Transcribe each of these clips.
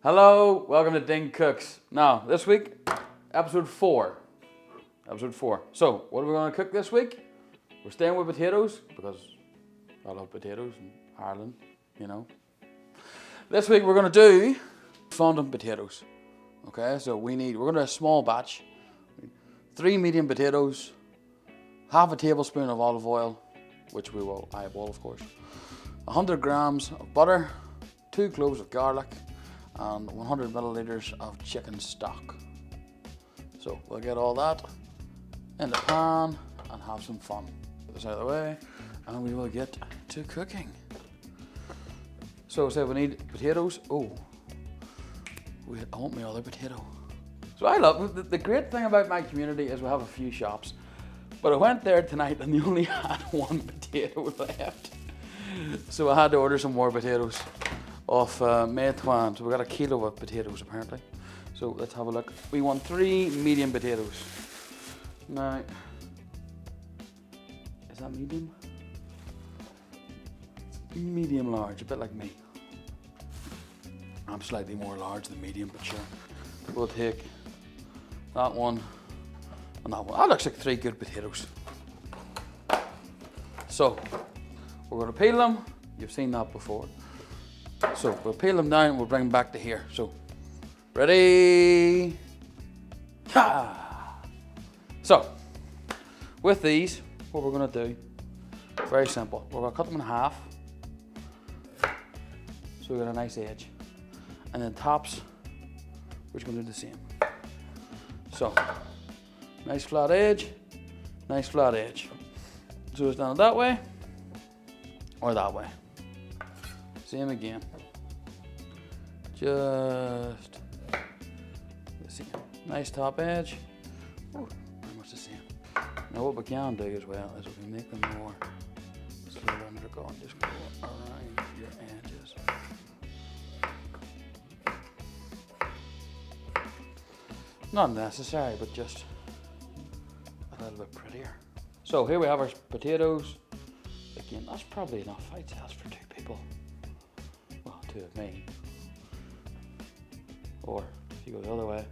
Hello, welcome to Ding Cooks. Now, this week, episode 4. Episode 4. So, what are we going to cook this week? We're staying with potatoes, because I love potatoes in Ireland, you know. This week we're going to do fondant potatoes. Okay, so we're going to do a small batch. 3 medium potatoes, half a tablespoon of olive oil, which we will eyeball of course, 100 grams of butter, 2 cloves of garlic, and 100 milliliters of chicken stock. So we'll get all that in the pan and have some fun. Put this out of the way and we will get to cooking. So we need potatoes. I want my other potato. So I love, the great thing about my community is we have a few shops. But I went there tonight and they only had 1 potato left. So I had to order some more potatoes off Meituan. So we got a kilo of potatoes apparently. So let's have a look. We want 3 medium potatoes. Now, is that medium? Medium large, a bit like me. I'm slightly more large than medium, but sure. We'll take that one and that one. That looks like 3 good potatoes. So we're going to peel them. You've seen that before. So we'll peel them down and we'll bring them back to here. So, ready? Ha! So, with these, what we're going to do, very simple. We're going to cut them in half. So we got a nice edge. And then tops, we're just going to do the same. So, nice flat edge, nice flat edge. So it's done that way, or that way. Same again. Just the same. Nice top edge. Ooh, pretty much the same. Now what we can do as well is we can make them more cylindrical and just go around your edges. Not necessary, but just a little bit prettier. So here we have our potatoes. Again, that's probably enough. I'd say that's for 2 people. Well, 2 of me. Or if you go the other way,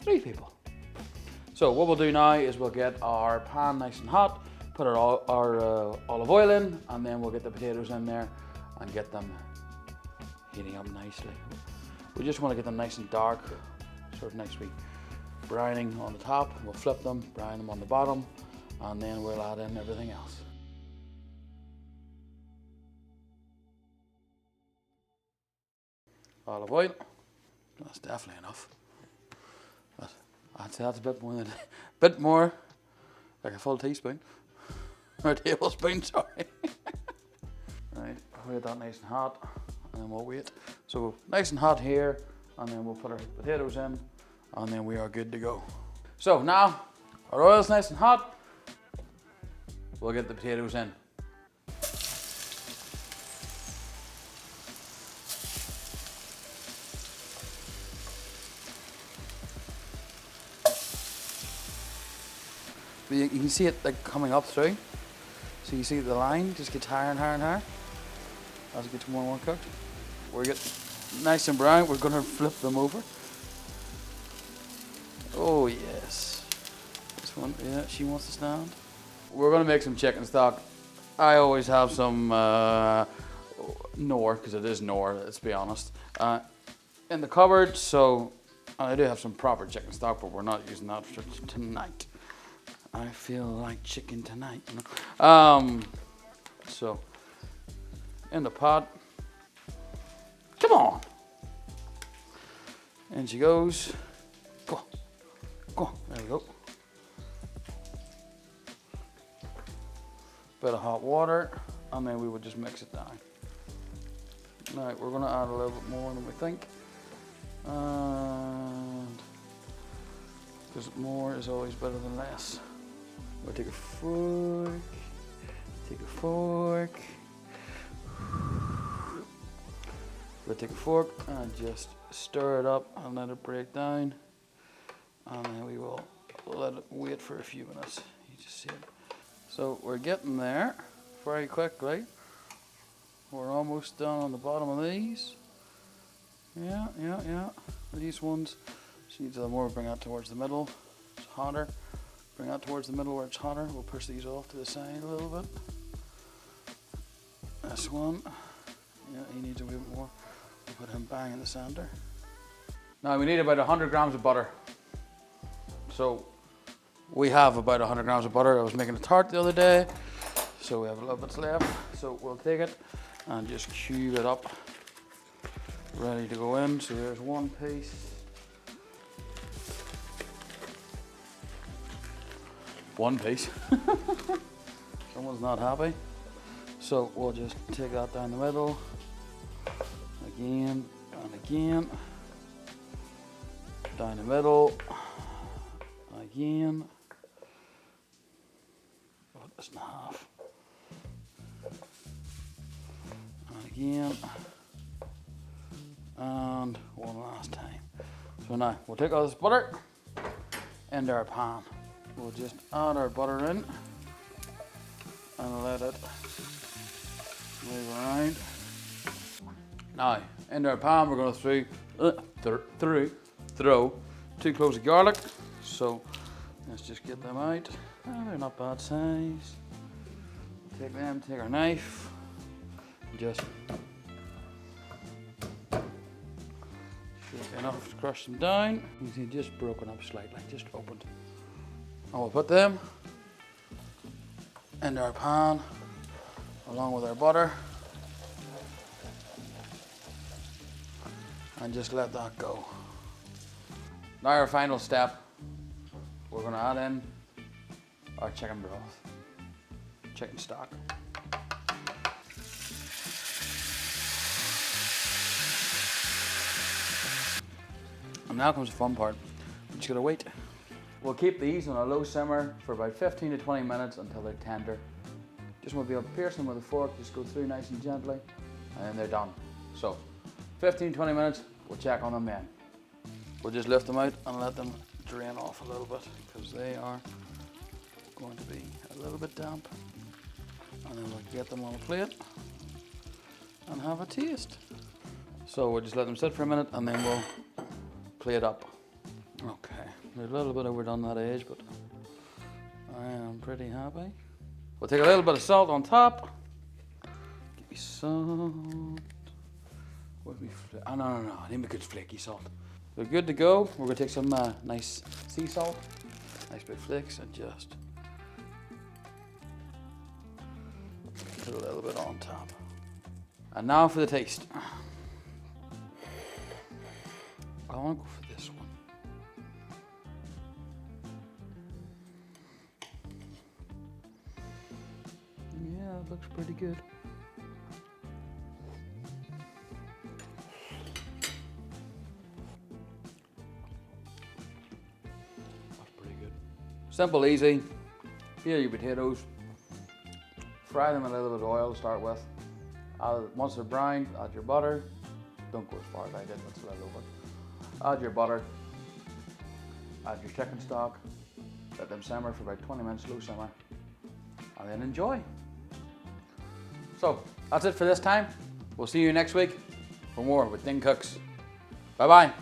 3 people. So what we'll do now is we'll get our pan nice and hot, put our olive oil in, and then we'll get the potatoes in there and get them heating up nicely. We just want to get them nice and dark, sort of nice wee browning on the top. We'll flip them, brown them on the bottom, and then we'll add in everything else. Olive oil. That's definitely enough. But I'd say that's a bit more like a full teaspoon. Or a tablespoon, sorry. Right, we'll get that nice and hot, and then we'll wait. So nice and hot here, and then we'll put our potatoes in, and then we are good to go. So now, our oil's nice and hot. We'll get the potatoes in. You can see it like coming up through. So you see the line just gets higher and higher and higher as it gets more and more cooked. We're getting nice and brown. We're going to flip them over. Oh yes. This one, yeah, she wants to stand. We're going to make some chicken stock. I always have some Knorr, because it is Knorr, let's be honest, in the cupboard. So I do have some proper chicken stock, but we're not using that for tonight. I feel like chicken tonight. So in the pot. Come on. And she goes. Go on. Go on. There we go. Bit of hot water, and then we would just mix it down. Now we're going to add a little bit more than we think. And because more is always better than less. We'll take a fork. We'll take a fork and just stir it up and let it break down. And then we will let it wait for a few minutes. You just see it. So we're getting there very quickly. We're almost done on the bottom of these. Yeah. These ones, see the more we bring that towards the middle, it's hotter. Bring that towards the middle where it's hotter. We'll push these off to the side a little bit. This one, yeah, he needs a wee bit more. We'll put him bang in the center. Now we need about 100 grams of butter. So we have about 100 grams of butter. I was making a tart the other day, so we have a little bit left. So we'll take it and just cube it up, ready to go in. So there's one piece. One piece. Someone's not happy. So we'll just take that down the middle. Again and again. Down the middle. Again. Cut this in half. And again. And one last time. So now we'll take all this butter into our pan. We'll just add our butter in and let it move around. Now, into our pan, we're going to throw 2 cloves of garlic. So let's just get them out. Oh, they're not bad size. Take them, take our knife, just shake enough to crush them down. You see, just broken up slightly, just opened. And we'll put them into our pan along with our butter and just let that go. Now our final step, we're going to add in our chicken broth, chicken stock. And now comes the fun part. We just gotta wait. We'll keep these on a low simmer for about 15 to 20 minutes until they're tender. Just want to be able to pierce them with a fork, just go through nice and gently, and then they're done. So, 15 to 20 minutes, we'll check on them then. We'll just lift them out and let them drain off a little bit, because they are going to be a little bit damp. And then we'll get them on a plate and have a taste. So we'll just let them sit for a minute and then we'll plate up. Okay. We're a little bit overdone that age, but I am pretty happy. We'll take a little bit of salt on top. Give me salt. Where's me oh, no, I need me good flaky salt. We're good to go. We're gonna take some nice sea salt, nice big flakes, and just put a little bit on top. And now for the taste. I want to go for this one. Yeah, it looks pretty good. That's pretty good. Simple, easy. Peel your potatoes. Fry them in a little bit of oil to start with. Once they're browned, add your butter. Don't go as far as I did, that's a little over. Add your butter. Add your chicken stock. Let them simmer for about 20 minutes, low simmer. And then enjoy. So, that's it for this time. We'll see you next week for more with Ding Cooks. Bye-bye.